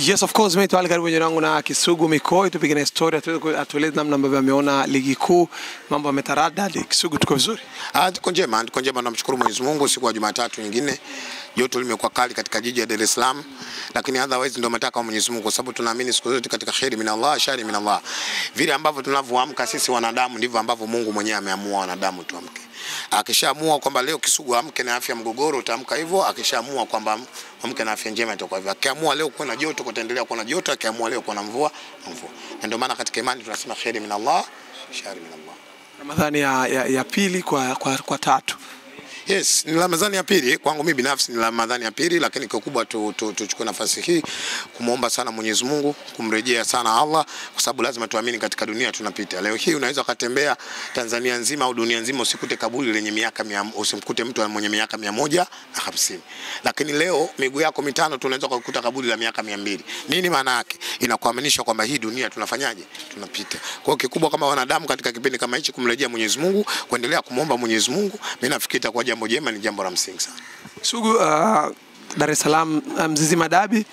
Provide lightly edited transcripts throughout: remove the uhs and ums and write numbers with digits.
Yes, of course, mimi tuwali karibu nyangu na Kisugu Mikoi, tupige na historia, atueleze namna ambavyo ameona ligi kuu, mambo yametaradadi. Kisugu, tuko vizuri? Tuko njema, namshukuru Mwenyezi Mungu. Siku ya Jumatatu nyingine joto limekuwa kali katika jiji la Dar es Salaam, lakini otherwise ndio mataka wa Mwenyezi Mungu, kwa sababu tunaamini siku zote katika khairi min Allah, shari min Allah. Vile ambavyo tunavyoamka sisi wanadamu ndivyo ambavyo Mungu mwenyewe ameamua wanadamu tuamke. Akishaamua kwamba leo Kisugu amke na afya mgogoro, utaamka hivyo. Akishaamua kwamba amke na afya njema, itakuwa hivyo. Akiamua leo kuwa na joto, kutaendelea kuwa na joto. Akiamua leo kuwa na mvua, mvua. Ndio maana katika imani tunasema khairi min Allah, shari min Allah. Ramadhani ya pili kwa tatu. Yes, ni Ramadhani ya pili. Kwangu mimi binafsi ni Ramadhani ya pili, lakini kwa kubwa tuchukue nafasi hii kumuomba sana Mwenyezi Mungu, kumrejea sana Allah, kwa sababu lazima tuamini katika dunia tunapita. Leo hii unaweza kutembea Tanzania nzima au dunia nzima usikute kaburi lenye miaka usimkute mtu mwenye miaka 150. Lakini leo miguu yako mitano tunaweza kukuta kaburi la miaka 200. Nini maana yake? Inakuaminisha kwamba hii dunia tunafanyaje? Tunapita. Kwa hiyo kikubwa kama wanadamu katika kipindi kama hichi kumrejea Mwenyezi Mungu, kuendelea kumuomba Mwenyezi Mungu, mimi nafikiri kwa jambo jema, ni jambo la msingi sana. Sugu, Dar es Salaam Mzizima Dabi,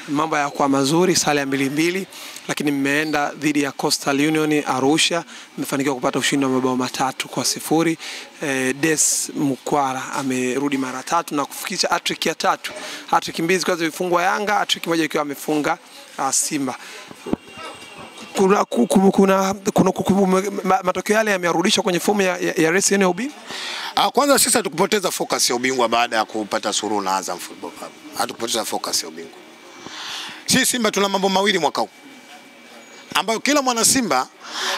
mambo yako mazuri, sare ya 2-2, lakini mmeenda dhidi ya Coastal Union Arusha, mmefanikiwa kupata ushindi wa mabao 3-0. Des Mukwara amerudi mara 3 na kufikisha hat-trick ya 3. Hat-trick mbili kwanza zilifungwa Yanga, hat-trick moja ikiwa amefunga Simba. Kuna matokeo yale yamerudishwa kwenye fomu ya race ya ubingwa. Kwanza sisi hatukupoteza focus ya ubingwa baada ya kupata suluhu na Azam Football Club. Hatukupoteza focus ya ubingwa. Sisi Simba tuna mambo mawili mwaka huu, ambayo kila mwana Simba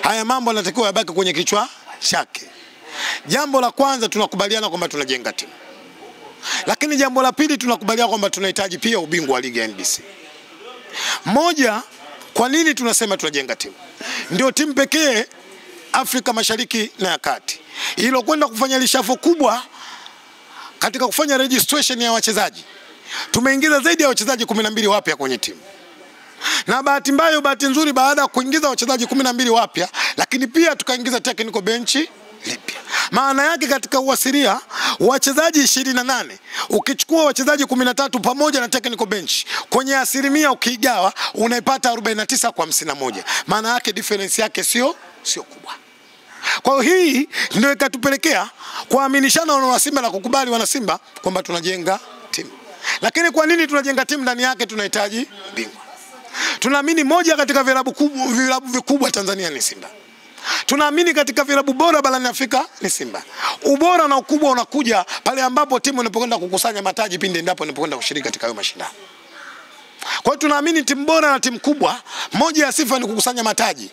haya mambo yanatakiwa yabaki kwenye kichwa chake. Jambo la kwanza, tunakubaliana kwamba tunajenga timu. Lakini jambo la pili, tunakubaliana kwamba tunahitaji pia ubingwa wa ligi ya NBC. Moja, kwa nini tunasema tunajenga timu? Ndio timu pekee Afrika Mashariki na ya Kati ilo kwenda kufanya lishafo kubwa katika kufanya registration ya wachezaji. Tumeingiza zaidi ya wachezaji 12 wapya kwenye timu. Na bahati nzuri, baada ya kuingiza wachezaji 12 wapya, lakini pia tukaingiza technical bench lipya. Maana yake katika uasilia wachezaji 28, ukichukua wachezaji 13 pamoja na technical bench, kwenye asilimia ukigawa unaipata 49 kwa 51. Maana yake difference yake sio kubwa. Kwa hiyo hii ndio ikatupelekea kuaminishana wana Simba na kukubali wana Simba kwamba tunajenga timu. Lakini kwa nini tunajenga timu? Ndani yake tunahitaji bingwa. Tunaamini moja katika vilabu vikubwa Tanzania ni Simba. Tunaamini katika vilabu bora barani Afrika ni Simba. Ubora na ukubwa unakuja pale ambapo timu inapokwenda kukusanya mataji pindi endapo inapokwenda kushiriki katika hayo mashindano. Kwa hiyo tunaamini timu bora na timu kubwa, moja ya sifa ni kukusanya mataji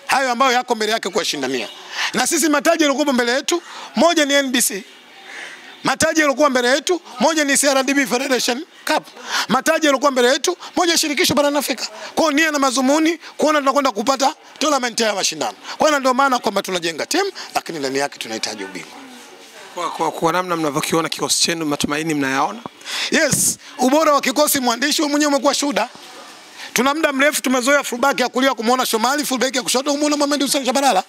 hayo ambayo yako mbele yake kuwashindania. Na sisi mataji yaliokuwa mbele yetu, moja ni NBC. Mataji yaliokuwa mbele yetu, moja ni CRDB Federation Cup. Mataji yaliokuwa mbele yetu, moja shirikisho barani Afrika. Kwa hiyo nia na mazumuni kuona tunakwenda kupata tournament ya mashindano. Kwa hiyo ndio maana kwamba tunajenga timu, lakini ndani yake tunahitaji ubingwa. Kwa namna mnavyokiona kikosi chenu, matumaini mnayaona? Yes, ubora wa kikosi, mwandishi mwenyewe umekuwa shuhuda. Tuna muda mrefu tumezoea fullback ya kulia kumuona Shomali, fullback ya kushoto kumuona Mohamed Hussein Shabalala.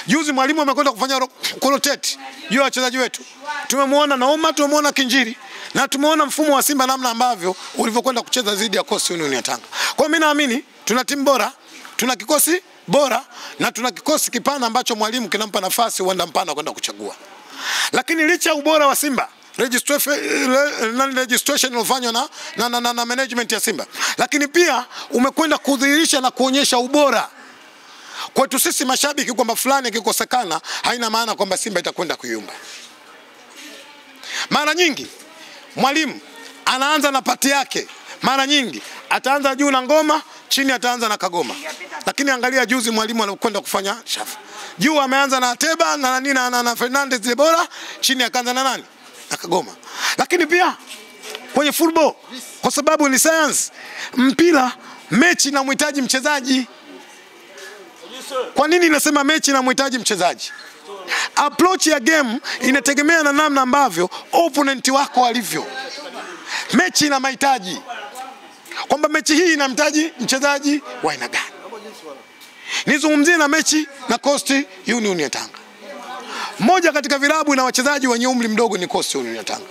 Juzi mwalimu amekwenda kufanya rotate juu ya wachezaji wetu. Tumemuona Naoma, tumemuona Kinjiri, na tumeona mfumo wa Simba namna ambavyo ulivyokwenda kucheza dhidi ya Coastal Union ya Tanga. Kwa mimi naamini tuna timu bora, tuna kikosi bora, na tuna kikosi kipana ambacho mwalimu kinampa nafasi uenda mpana kwenda kuchagua. Lakini licha ya ubora wa Simba, registration iliyofanywa na management ya Simba, lakini pia umekwenda kudhihirisha na kuonyesha ubora kwetu sisi mashabiki kwamba fulani kikosekana haina maana kwamba Simba itakwenda kuyumba. Mara nyingi mwalimu anaanza na pati yake, mara nyingi ataanza juu na ngoma, chini ataanza na kagoma. Lakini angalia juzi mwalimu anakwenda kufanya shafu. Juu ameanza na Ateba na Fernandez Debora, chini akaanza na nani? Na kagoma. Lakini pia kwenye football, kwa sababu ni science, mpira mechi na mhitaji mchezaji. Kwa nini nasema mechi na mhitaji mchezaji? Approach ya game inategemea na namna ambavyo opponent wako alivyo. Mechi na mahitaji, kwamba mechi hii inamhitaji mchezaji wa aina gani. Nizungumzie na mechi na Coastal Union ya Tanga. Moja katika vilabu na wachezaji wenye umri mdogo ni Coastal Union ya Tanga.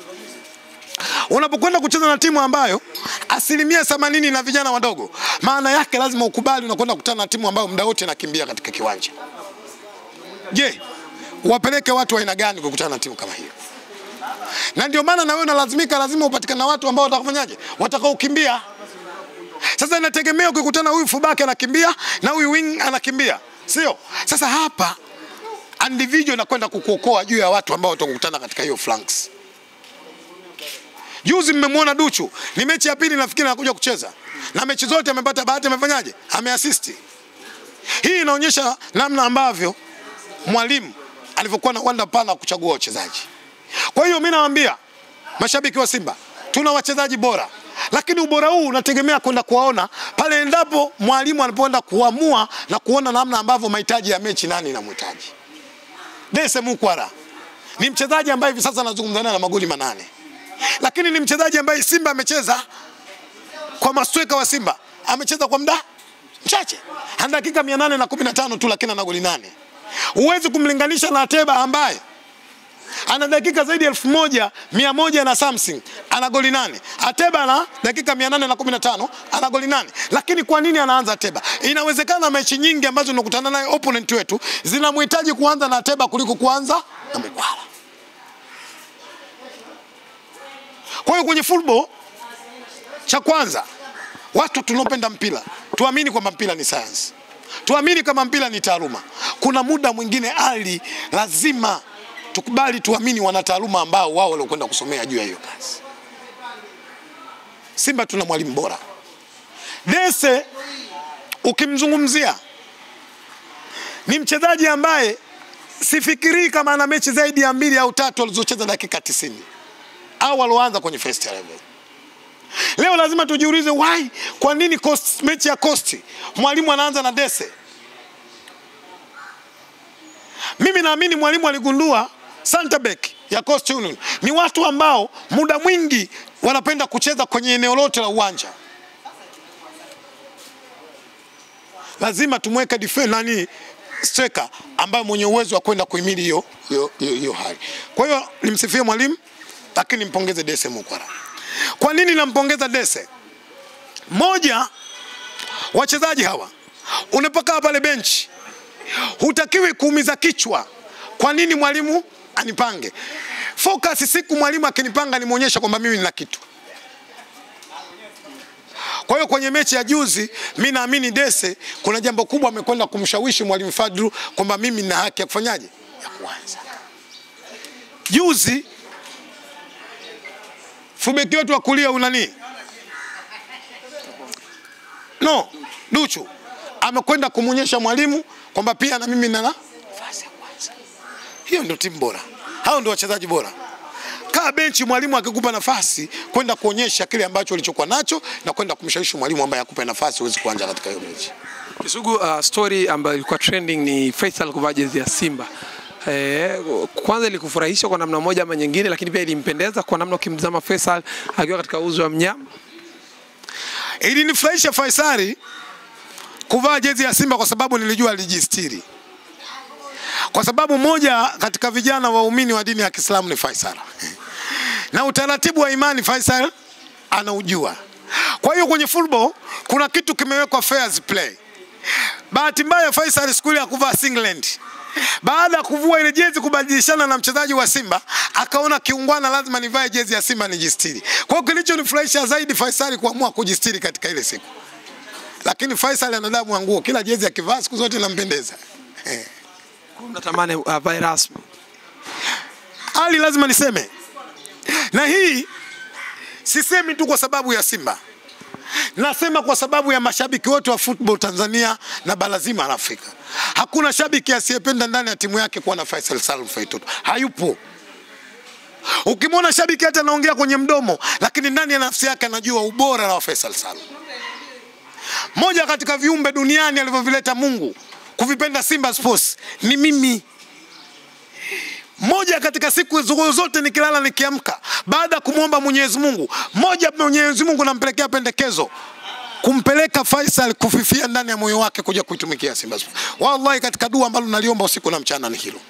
Unapokwenda kucheza na timu ambayo 80% na vijana wadogo. Maana yake lazima ukubali unakwenda kukutana na timu ambayo muda wote inakimbia katika kiwanja. Je, wapeleke watu wa aina gani kukutana na timu kama hiyo? Na ndio maana na wewe lazima upatikane na watu ambao watakufanyaje? Watakaokimbia. Sasa inategemea ukikutana huyu fullback anakimbia na huyu wing anakimbia. Sio? Sasa hapa individual inakwenda kukuokoa juu ya watu ambao watakutana katika hiyo flanks. Juzi mmemwona Duchu, ni mechi ya pili nafikiri anakuja kucheza. Na mechi zote amepata bahati, amefanyaje? Ameassist. Hii inaonyesha namna ambavyo mwalimu alivyokuwa na wanda pana kuchagua wachezaji. Kwa hiyo mimi nawaambia mashabiki wa Simba, tuna wachezaji bora. Lakini ubora huu unategemea kwenda kuwaona pale endapo mwalimu anapoenda kuamua na kuona namna ambavyo mahitaji ya mechi nani inamhitaji. Dese Mukwara ni mchezaji ambaye hivi sasa anazungumza na magoli 8. Lakini ni mchezaji ambaye Simba amecheza kwa mastreka wa Simba, amecheza kwa muda mchache. Ana dakika 815 tu lakini ana goli 8. Huwezi kumlinganisha na Ateba ambaye ana dakika zaidi ya 1100 na something, ana goli 8. Ateba ana dakika 815, ana goli 8. Lakini kwa nini anaanza Ateba? Inawezekana mechi nyingi ambazo tunakutana naye opponent wetu zinamhitaji kuanza na Ateba kuliko kuanza na Mukwala. Kwa hiyo kwenye football, cha kwanza, watu tunopenda mpira, tuamini kwamba mpira ni science. Tuamini kama mpira ni taaluma. Kuna muda mwingine lazima tukubali tuamini wanataaluma ambao wao waliokwenda kusomea juu ya hiyo kazi. Simba tuna mwalimu bora. Dese ukimzungumzia ni mchezaji ambaye sifikiri kama ana mechi zaidi ya 2 au 3 alizocheza dakika 90 au aloanza kwenye first 11. Leo lazima tujiulize why, kwa nini mechi ya Coast mwalimu anaanza na Dese? Mimi naamini mwalimu aligundua center back ya Coast Union ni watu ambao muda mwingi wanapenda kucheza kwenye eneo lote la uwanja. Lazima tumweke defender striker ambaye mwenye uwezo wa kwenda kuhimili hiyo hali. Kwa hiyo nimsifie mwalimu, lakini nimpongeze Dese Mukwara. Kwa nini nampongeza Dese? Moja, wachezaji hawa unapokaa pale bench hutakiwi kuumiza kichwa. Kwa nini mwalimu anipange? Focus siku mwalimu akinipanga nimuonyesha kwamba mimi nina kitu. Kwa hiyo kwenye mechi ya juzi mimi naamini Dese kuna jambo kubwa amekwenda kumshawishi mwalimu Fadlu kwamba mimi nina haki ya kufanyaje? Ya kuanza. Juzi fubeki wetu wa kulia unani? Duchu amekwenda kumuonyesha mwalimu kwamba pia na mimi nina nafasi ya kwanza. Hiyo ndio timu bora. Hao ndio wachezaji bora. Kaa benchi mwalimu akikupa nafasi kwenda kuonyesha kile ambacho ulichokuwa nacho na kwenda kumshawishi mwalimu ambaye akupe nafasi uweze kuanza katika hiyo mechi. Kisugu, story ambayo ilikuwa trending ni Faisal kuvaa jezi ya Simba. Kwanza ilikufurahisha kwa namna moja ama nyingine, lakini pia ilimpendeza kwa namna ukimtazama Faisal akiwa katika uzo wa mnyama. Ilinifurahisha Faisal kuvaa jezi ya Simba kwa sababu nilijua alijistiri. Kwa sababu moja katika vijana waumini wa dini ya Kiislamu ni Faisal. Na utaratibu wa imani Faisal anaujua. Kwa hiyo kwenye football kuna kitu kimewekwa fair play. Bahati mbaya Faisal siku ile akuvaa singlet. Baada ya kuvua ile jezi kubadilishana na mchezaji wa Simba, akaona kiungwana lazima nivae jezi ya Simba nijistiri. Kwa hiyo kilichonifurahisha zaidi Faisal kuamua kujistiri katika ile siku. Lakini Faisal ana damu ya nguo, kila jezi akivaa siku zote inampendeza. Natamani avae rasmi. Ali lazima niseme. Na hii sisemi tu kwa sababu ya Simba. Nasema kwa sababu ya mashabiki wote wa football Tanzania na bara zima la Afrika. Hakuna shabiki asiyependa ndani ya timu yake kuwa na Faisal Salum Feitoto. Hayupo. Ukimwona shabiki hata anaongea kwenye mdomo, lakini ndani ya nafsi yake anajua ubora wa Faisal Salum. Moja katika viumbe duniani alivyovileta Mungu kuvipenda Simba Sports ni mimi. Moja katika siku zote nikilala nikiamka, baada kumuomba Mwenyezi Mungu, Mwenyezi Mungu nampelekea pendekezo kumpeleka Faisal kufifia ndani ya moyo wake kuja kuitumikia Simba Sports. Wallahi katika dua ambalo naliomba usiku na mchana ni hilo.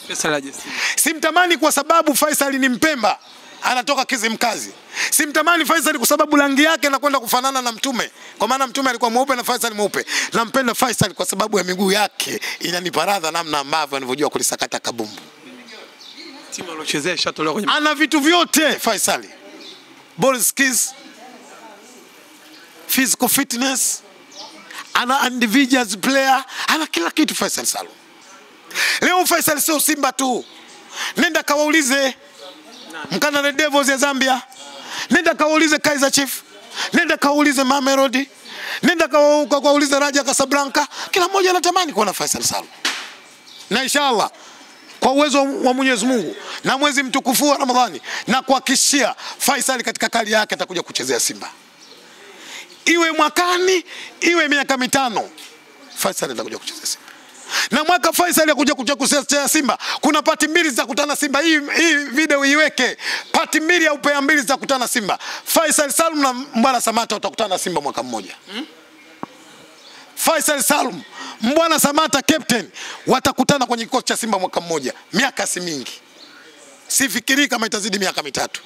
Faisal aje. Simtamani kwa sababu Faisal ni Mpemba, anatoka Kizimkazi. Simtamani Faisal kwa sababu rangi yake inakwenda kufanana na Mtume. Kwa maana Mtume alikuwa mweupe na Faisal mweupe. Nampenda Faisal kwa sababu ya miguu yake inanipa radha namna ambavyo anavyojua kulisakata kabumbu. Timu alochezea shatolewa kwenye Ana vitu vyote Faisal. Ball skills, physical fitness, ana individual player, ana kila kitu Faisal Salum. Leo Faisal sio Simba tu. Nenda kawaulize Mkana Red Devils ya Zambia. Nenda kawaulize Kaizer Chiefs. Nenda kawaulize Mamelodi. Nenda kawaulize Raja Casablanca. Kila mmoja anatamani kuona Faisal Salum. Na inshallah kwa uwezo wa Mwenyezi Mungu na mwezi mtukufu wa Ramadhani na kuhakikishia Faisal katika kali yake atakuja kuchezea Simba. Iwe mwakani, iwe miaka mitano, Faisal atakuja kuchezea Simba. Na mwaka Faisal yakuja kuchezea Simba, kuna pati mbili za kutana Simba. Hii video iweke. Pati mbili au pea mbili za kutana Simba. Faisal Salum na Mbwana Samata watakutana Simba mwaka mmoja. Faisal Salum, Mbwana Samata captain watakutana kwenye kikosi cha Simba mwaka mmoja. Miaka si mingi. Sifikiri kama itazidi miaka mitatu.